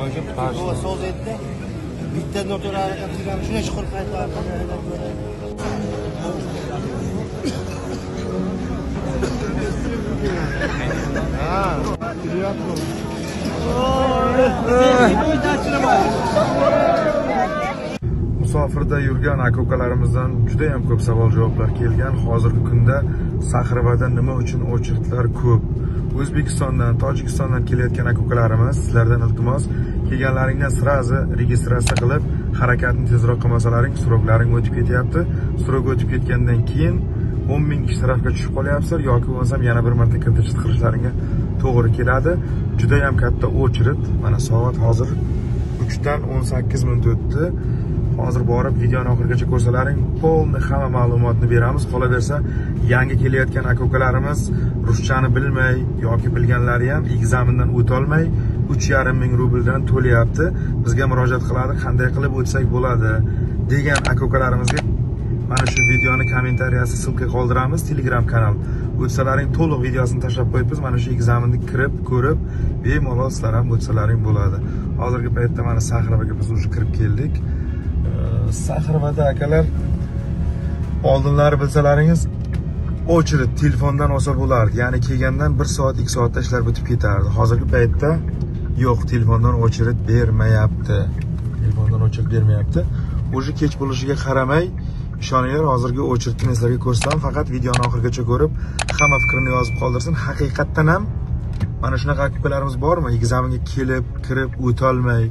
Bu so'z etdi. Bitta notor harakat qilgan shunday chiqib qaytlardi. Musofirda yurgan aka-ukalarimizdan juda ham ko'p savol-javoblar kelgan. Hozirgi kunda Saxrivada nima uchun очередlar ko'p? O'zbekistondan, Tojikistondan kelayotgan aka-ukalarimiz, sizlardan iltimos, kelganlaringdan sirazi registratsiya qilib, harakatni tezroq qilmasalaring, so'roqlaring o'tib ketyapti. So'roq o'tib ketgandan keyin 10 ming ishtirokga tushib qolyapsizlar yoki bo'lmasam yana bir marta kiritish qilishlaringga to'g'ri keladi. Juda ham katta очередь. Mana soat hozir 3 dan 18 minut o'tdi. Hozir borib videoni oxirigacha ko'rsalaring, polni hamma ma'lumotni beramiz. Qolaversa, yangi kelayotgan aka-ukalarimiz ruschani bilmay yoki bilganlari ham ekzamindan o'ta olmay 3,5 ming rubldan to'layapti. Bizga murojaat qiladi, qanday qilib o'tsak bo'ladi degan aka-ukalarimizga mana shu videoni kommentariyasi silka qoldiramiz. Telegram kanal o'tsalaring to'liq videosini tashlab qo'yibmiz. Mana shu ekzaminni kirib, ko'rib, bemalol sizlar ham o'tsalaring bo'ladi. Hozirgi paytda mana Saxrivaga biz уже kirib keldik. Saxrivada akalar, oldinlari bilsalaringiz очередь telefondan olsa bo'lardi. Ya'ni kelgandan 1 soat 2 soatda ishlar bitib ketardi. Hozirgi paytda yo'q, telefondan очередь bermayapti. Telefondan очередь bermayapti. O'sha kech bo'lishiga qaramay, ishoninglar, hozirgi очередni sizlarga ko'rsataman. Faqat videoni oxirigacha ko'rib, hamma fikrini yozib qoldirsin. Haqiqatdan ham mana shunaqa aka-ukalarimiz bormi? Ekzaminga kelib, kirib o'ta olmay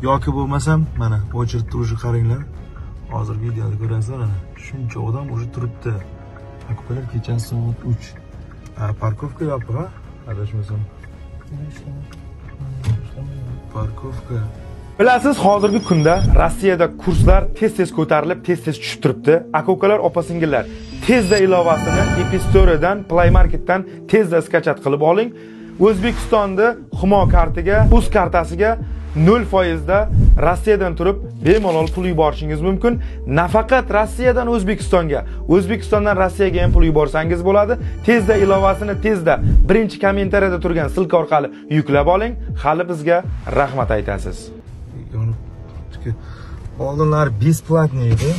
yoki bo'lmasam, mana очередni o'sha qaranglar. Hozir videoda ko'rasizlar, mana shuncha odam o'sha turibdi. Aka-ukalar kechasi soat 3. Parkovka yopiq, ha? Adashmasam. Parkovka. Bilasiz, hozirgi kunda Rossiyada kurslar tez-tez ko'tarilib, tez-tez tushib turibdi. Aka-ukalar, opa-singillar, tezda ilovasini App Store'dan, Play Marketdan tezda skachat qilib oling. O'zbekistonda Humo kartiga, uz kartasiga 0% da Rossiyadan turib bemalol pul yuborishingiz mumkin. Nafaqat Rossiyadan O'zbekistonga, O'zbekistondan Rossiyaga ham pul yuborsangiz bo'ladi. Tezda ilovasini tezda birinchi kommentariyada turgan silka orqali yuklab oling. Hali bizga rahmat aytasiz. Oldinlar besplatniy edi.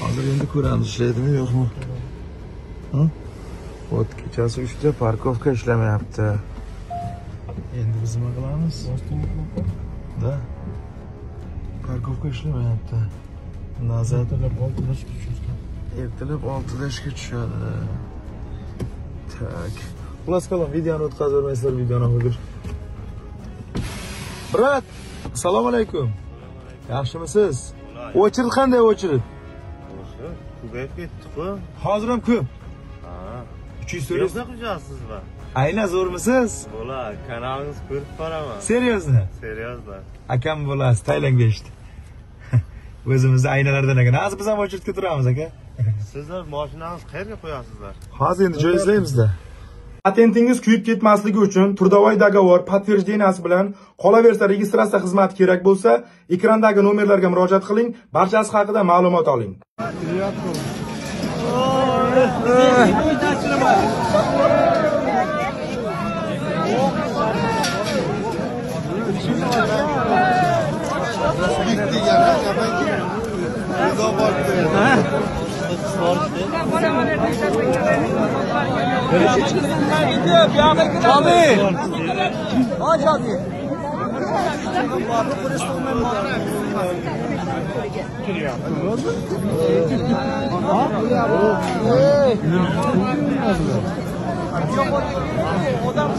Hozir endi ko'ramiz, ishlaydimi yo'qmi? Ot kechasi 3 da parkovka ishlamayapti. Endi biz nima qilamiz? Da. Parkovka ishlamayapti. Nazar ertalab 6da ishga tushadi. Tak. Xullas qalin, videoni o'tkazib videoni oxirigacha. Brat, assalomu alaykum. Yaxshimisiz? O'chirid qanday o'chirid? Ko'payib ketdi-ku. Hozir ham ko'p. 300 Yo'qsa qilasiz-mi? Ayna zo'rmisiz? Bo'ladi, kanalingizni ko'rib boraman. Seriozmi? Seriozman. Akam bo'lasiz, Tailand berishdi. O'zimizni aynalardan ekan. Hozir biz ham o'chiridga turamiz aka. Sizlar mashinangizni qayerga qo'yasizlar? Hozir endi joy izlaymizda. Patentingiz kuyib ketmasligi uchun turdovoy dogovor подтвержденияsi bilan qolaversa registratsiya xizmati kerak bo'lsa, ekrandagi nomerlarga murojaat qiling, barchasi haqida ma'lumot oling. Odam